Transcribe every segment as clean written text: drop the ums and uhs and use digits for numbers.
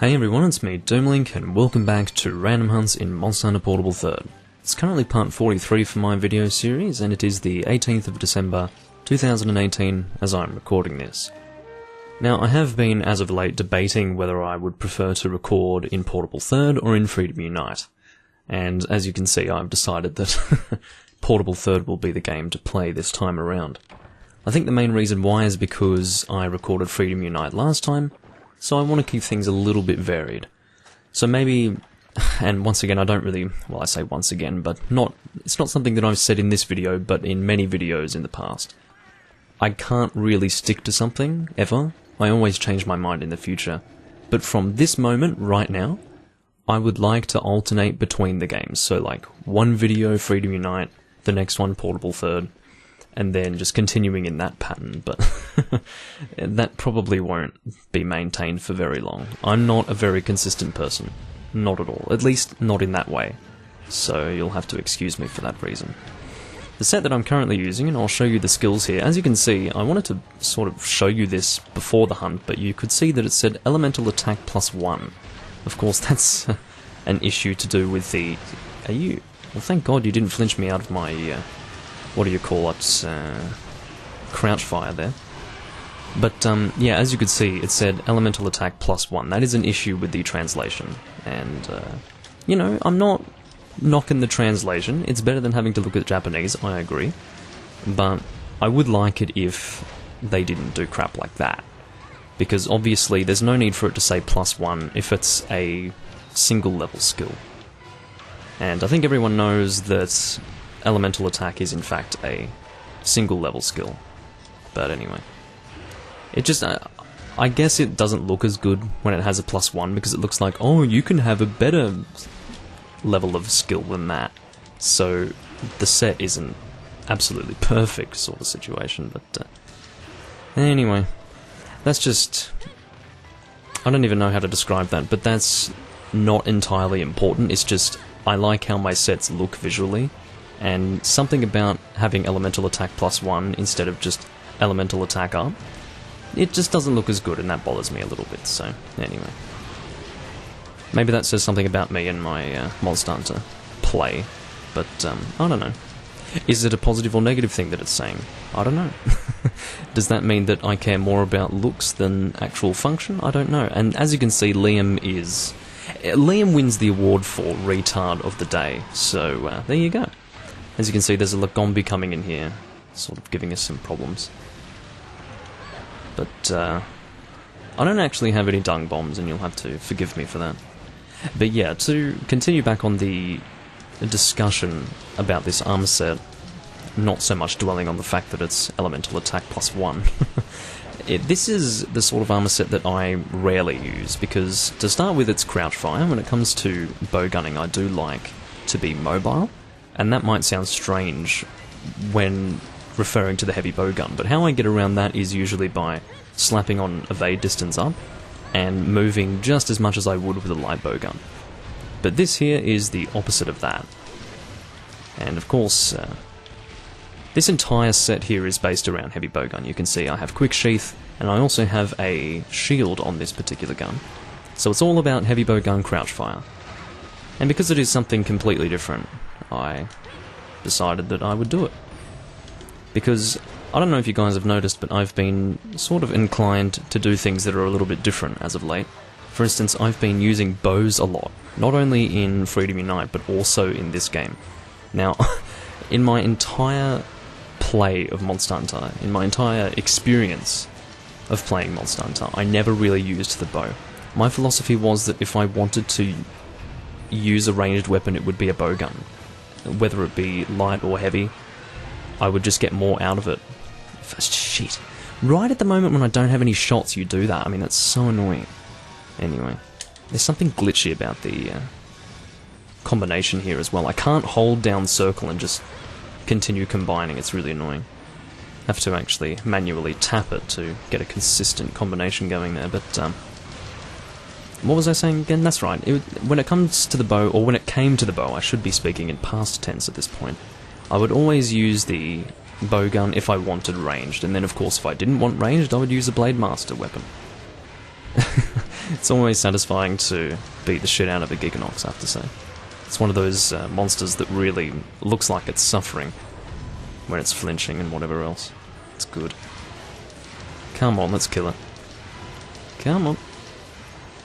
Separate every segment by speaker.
Speaker 1: Hey everyone, it's me, Doomlink, and welcome back to Random Hunts in Monster Hunter Portable 3rd. It's currently part 43 for my video series, and it is the 18th of December 2018 as I'm recording this. Now, I have been, as of late, debating whether I would prefer to record in Portable 3rd or in Freedom Unite. And as you can see, I've decided that Portable 3rd will be the game to play this time around. I think the main reason why is because I recorded Freedom Unite last time, so I want to keep things a little bit varied. So maybe, and once again I don't really, well I say once again, but it's not something that I've said in this video, but in many videos in the past. I can't really stick to something, ever. I always change my mind in the future. But from this moment, right now, I would like to alternate between the games. So like, one video Freedom Unite, the next one Portable 3rd, and then just continuing in that pattern, but that probably won't be maintained for very long. I'm not a very consistent person. Not at all. At least not in that way. So you'll have to excuse me for that reason. The set that I'm currently using, and I'll show you the skills here. As you can see, I wanted to sort of show you this before the hunt, but you could see that it said Elemental Attack +1. Of course, that's an issue to do with the... Well, thank God you didn't flinch me out of my... what do you call it, crouch fire there. But, yeah, as you could see, it said Elemental Attack +1. That is an issue with the translation. And, you know, I'm not knocking the translation. It's better than having to look at Japanese, I agree. But I would like it if they didn't do crap like that. Because, obviously, there's no need for it to say +1 if it's a single level skill. And I think everyone knows that Elemental Attack is in fact a single level skill. But anyway. It just, I guess it doesn't look as good when it has a +1 because it looks like, oh, you can have a better level of skill than that. So the set isn't absolutely perfect sort of situation, but anyway. That's just, I don't even know how to describe that, but that's not entirely important. It's just, I like how my sets look visually. And something about having Elemental Attack +1 instead of just Elemental Attack up, it just doesn't look as good, and that bothers me a little bit, so anyway. Maybe that says something about me and my Monster Hunter play, but I don't know. Is it a positive or negative thing that it's saying? I don't know. Does that mean that I care more about looks than actual function? I don't know. And as you can see, Liam wins the award for Retard of the Day, so there you go. As you can see, there's a Lagombi coming in here, sort of giving us some problems. But, I don't actually have any dung bombs, and you'll have to forgive me for that. But yeah, to continue back on the discussion about this armor set, not so much dwelling on the fact that it's Elemental Attack +1. This is the sort of armor set that I rarely use, because to start with, it's crouch fire. When it comes to bow gunning, I do like to be mobile. And that might sound strange when referring to the heavy bowgun, but how I get around that is usually by slapping on evade distance up and moving just as much as I would with a light bowgun. But this here is the opposite of that. And of course, this entire set here is based around heavy bowgun. You can see I have quick sheath, and I also have a shield on this particular gun. So it's all about heavy bowgun crouch fire. And because it is something completely different, I decided that I would do it. Because, I don't know if you guys have noticed, but I've been sort of inclined to do things that are a little bit different as of late. For instance, I've been using bows a lot, not only in Freedom Unite, but also in this game. Now, in my entire play of Monster Hunter, in my entire experience of playing Monster Hunter, I never really used the bow. My philosophy was that if I wanted to use a ranged weapon, it would be a bowgun. Whether it be light or heavy, I would just get more out of it. Shit. Right at the moment when I don't have any shots, you do that. I mean, that's so annoying. Anyway, there's something glitchy about the combination here as well. I can't hold down circle and just continue combining. It's really annoying. I have to actually manually tap it to get a consistent combination going there, but what was I saying again? That's right. When it comes to the bow, or when it came to the bow, I should be speaking in past tense at this point. I would always use the bowgun if I wanted ranged, and then of course if I didn't want ranged, I would use a Blade Master weapon. It's always satisfying to beat the shit out of a Gigginox, I have to say. It's one of those monsters that really looks like it's suffering when it's flinching and whatever else. It's good. Come on, let's kill it. Come on.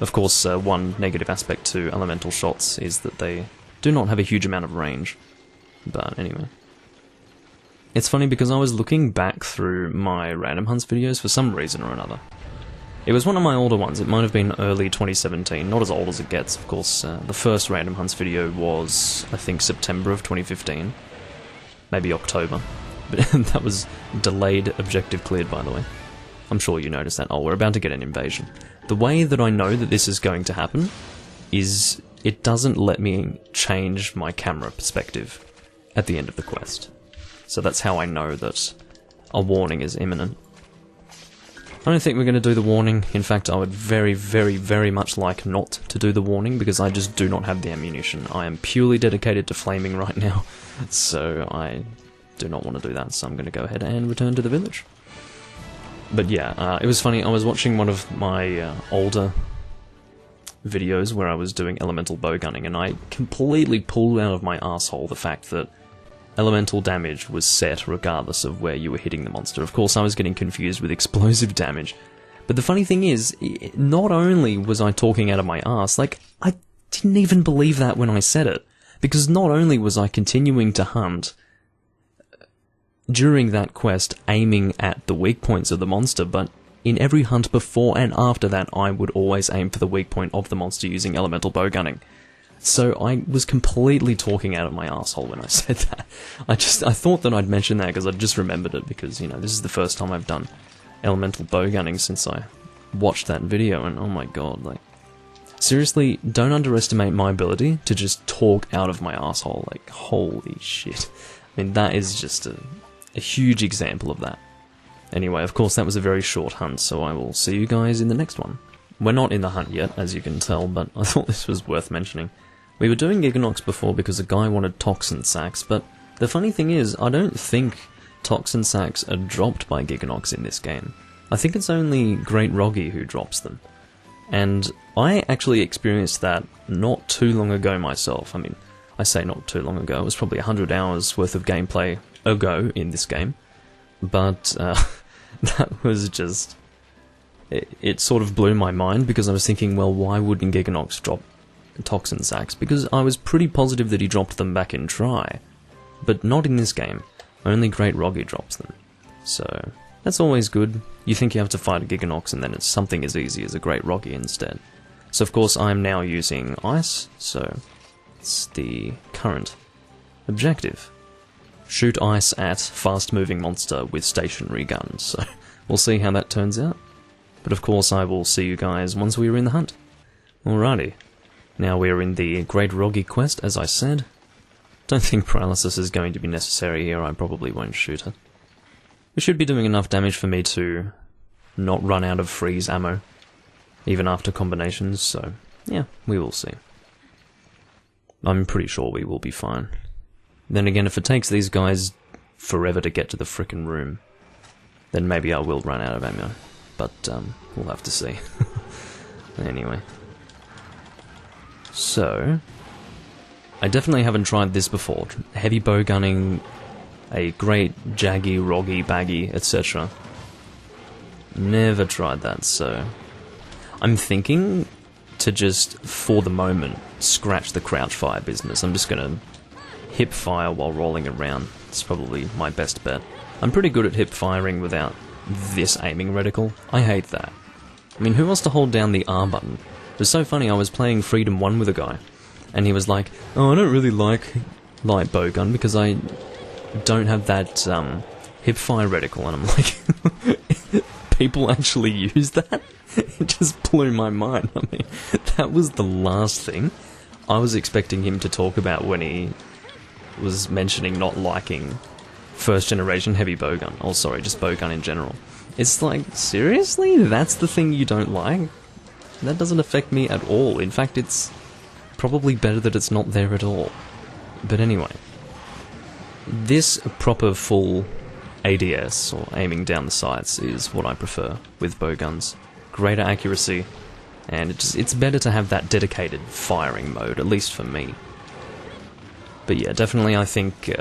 Speaker 1: Of course, one negative aspect to elemental shots is that they do not have a huge amount of range. But anyway. It's funny because I was looking back through my Random Hunts videos for some reason or another. It was one of my older ones, it might have been early 2017, not as old as it gets, of course. The first Random Hunts video was, I think, September of 2015. Maybe October. But that was delayed objective cleared, by the way. I'm sure you noticed that. Oh, we're about to get an invasion. The way that I know that this is going to happen is it doesn't let me change my camera perspective at the end of the quest. So that's how I know that a warning is imminent. I don't think we're going to do the warning. In fact, I would very, very, very much like not to do the warning because I just do not have the ammunition. I am purely dedicated to flaming right now, so I do not want to do that, so I'm going to go ahead and return to the village. But yeah, it was funny, I was watching one of my older videos where I was doing elemental bowgunning, and I completely pulled out of my asshole the fact that elemental damage was set regardless of where you were hitting the monster. Of course, I was getting confused with explosive damage. But the funny thing is, not only was I talking out of my ass, like, I didn't even believe that when I said it. Because not only was I continuing to hunt during that quest aiming at the weak points of the monster, but in every hunt before and after that, I would always aim for the weak point of the monster using elemental bowgunning. So I was completely talking out of my asshole when I said that. I thought that I'd mention that because I just remembered it because, you know, this is the first time I've done elemental bowgunning since I watched that video, and oh my god, like, seriously, don't underestimate my ability to just talk out of my asshole, like, holy shit. I mean, that is just a huge example of that. Anyway, of course, that was a very short hunt, so I will see you guys in the next one. We're not in the hunt yet, as you can tell, but I thought this was worth mentioning. We were doing Gigginox before because a guy wanted toxin sacks, but the funny thing is, I don't think toxin sacks are dropped by Gigginox in this game. I think it's only Great Wroggi who drops them. And I actually experienced that not too long ago myself. I mean, I say not too long ago, it was probably 100 hours worth of gameplay ago in this game. But that was just... It sort of blew my mind because I was thinking, well, why wouldn't Gigginox drop toxin sacks? Because I was pretty positive that he dropped them back in Try. But not in this game. Only Great Wroggi drops them. So, that's always good. You think you have to fight a Gigginox and then it's something as easy as a Great Wroggi instead. So of course I'm now using ice, so it's the current objective. Shoot ice at fast-moving monster with stationary guns, so we'll see how that turns out. But of course I will see you guys once we are in the hunt. Alrighty. Now we are in the Great Wroggi quest, as I said. Don't think paralysis is going to be necessary here, I probably won't shoot it. We should be doing enough damage for me to not run out of freeze ammo, even after combinations, so yeah, we will see. I'm pretty sure we will be fine. Then again, if it takes these guys forever to get to the frickin' room, then maybe I will run out of ammo. But, we'll have to see. Anyway. So, I definitely haven't tried this before. Heavy bow gunning, a great jaggy, roggy, baggy, etc. Never tried that, so... I'm thinking to just, for the moment, scratch the crouch fire business. I'm just gonna hip fire while rolling around. It's probably my best bet. I'm pretty good at hip firing without this aiming reticle. I hate that. I mean, who wants to hold down the R button? It was so funny, I was playing Freedom 1 with a guy, and he was like, oh, I don't really like light bowgun because I don't have that hip fire reticle, and I'm like, people actually use that? It just blew my mind. I mean, that was the last thing I was expecting him to talk about when he was mentioning not liking first generation heavy bowgun. Oh, sorry, just bowgun in general. It's like, seriously? That's the thing you don't like? That doesn't affect me at all. In fact, it's probably better that it's not there at all. But anyway, this proper full ADS, or aiming down the sights, is what I prefer with bowguns. Greater accuracy, And it's better to have that dedicated firing mode, at least for me. But yeah, definitely I think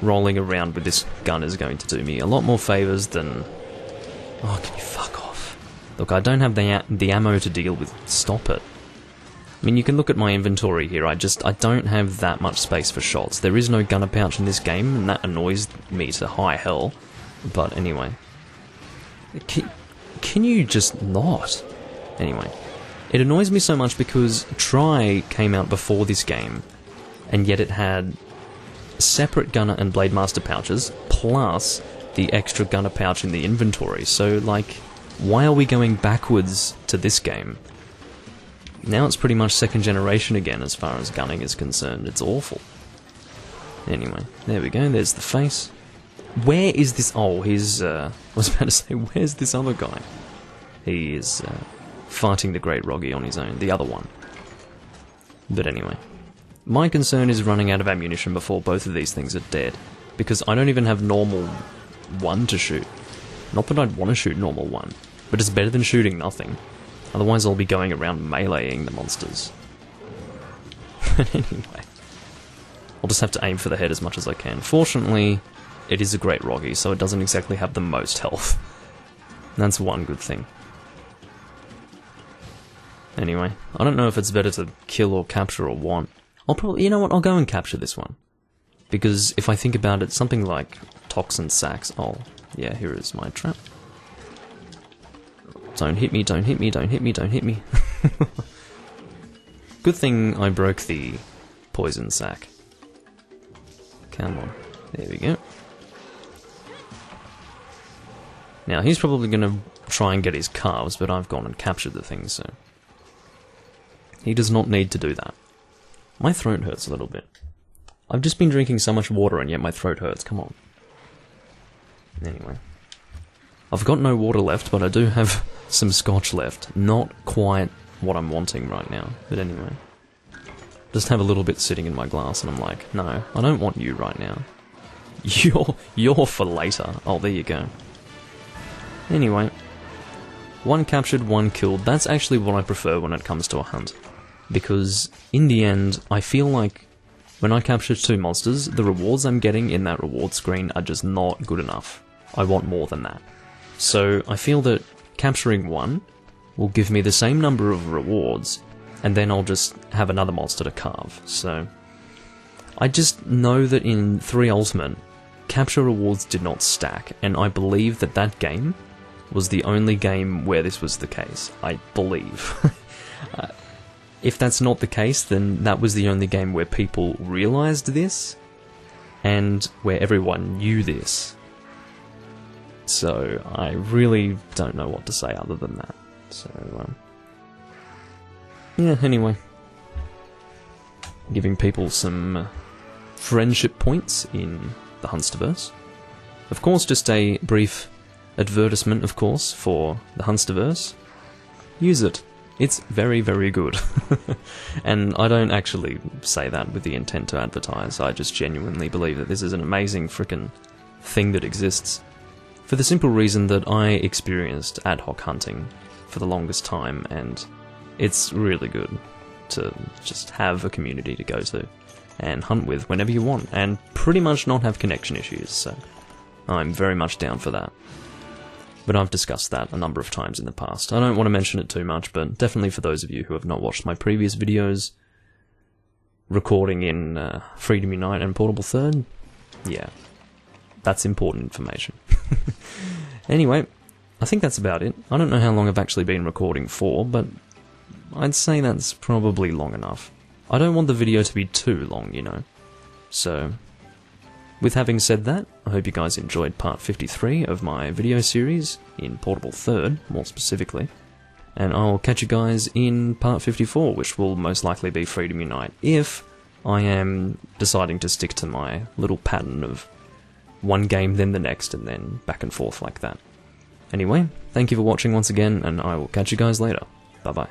Speaker 1: rolling around with this gun is going to do me a lot more favours than... Oh, can you fuck off? Look, I don't have the ammo to deal with. Stop it. I mean, you can look at my inventory here. I don't have that much space for shots. There is no gunner pouch in this game, and that annoys me to high hell. But anyway. Can you just not? Anyway. It annoys me so much because Try came out before this game, and yet it had separate gunner and blade master pouches, plus the extra gunner pouch in the inventory. So, like, why are we going backwards to this game? Now it's pretty much second generation again as far as gunning is concerned. It's awful. Anyway, there we go, there's the face. Where is this... Oh, he's... I was about to say, where's this other guy? He is fighting the Great Wroggi on his own, the other one. But anyway. My concern is running out of ammunition before both of these things are dead. Because I don't even have normal 1 to shoot. Not that I'd want to shoot normal 1, but it's better than shooting nothing. Otherwise I'll be going around meleeing the monsters. Anyway. I'll just have to aim for the head as much as I can. Fortunately, it is a Great Wroggi, so it doesn't exactly have the most health. That's one good thing. Anyway, I don't know if it's better to kill or capture or what. I'll probably... You know what, I'll go and capture this one. Because if I think about it, something like toxin sacks... Oh, yeah, here is my trap. Don't hit me, don't hit me, don't hit me, don't hit me. Good thing I broke the poison sack. Come on. There we go. Now, he's probably going to try and get his calves, but I've gone and captured the thing, so... He does not need to do that. My throat hurts a little bit. I've just been drinking so much water and yet my throat hurts, come on. Anyway. I've got no water left, but I do have some scotch left. Not quite what I'm wanting right now, but anyway. Just have a little bit sitting in my glass and I'm like, no, I don't want you right now. You're for later. Oh, there you go. Anyway. 1 captured, 1 killed. That's actually what I prefer when it comes to a hunt. Because, in the end, I feel like when I capture 2 monsters, the rewards I'm getting in that reward screen are just not good enough. I want more than that. So, I feel that capturing 1 will give me the same number of rewards, and then I'll just have another monster to carve. So, I just know that in 3 Ultimate, capture rewards did not stack, and I believe that that game was the only game where this was the case. I believe. If that's not the case, then that was the only game where people realized this, and where everyone knew this. So, I really don't know what to say other than that. So, yeah, anyway. Giving people some friendship points in the Hunsterverse. Of course, just a brief advertisement, of course, for the Hunsterverse. Use it. It's very, very good. And I don't actually say that with the intent to advertise. I just genuinely believe that this is an amazing frickin' thing that exists. For the simple reason that I experienced ad hoc hunting for the longest time, and it's really good to just have a community to go to and hunt with whenever you want, and pretty much not have connection issues, so I'm very much down for that. But I've discussed that a number of times in the past. I don't want to mention it too much, but definitely for those of you who have not watched my previous videos, recording in Freedom Unite and Portable Third, yeah, that's important information. Anyway, I think that's about it. I don't know how long I've actually been recording for, but I'd say that's probably long enough. I don't want the video to be too long, you know. So, with having said that, I hope you guys enjoyed part 53 of my video series, in Portable Third, more specifically. And I'll catch you guys in part 54, which will most likely be Freedom Unite, if I am deciding to stick to my little pattern of one game, then the next, and then back and forth like that. Anyway, thank you for watching once again, and I will catch you guys later. Bye-bye.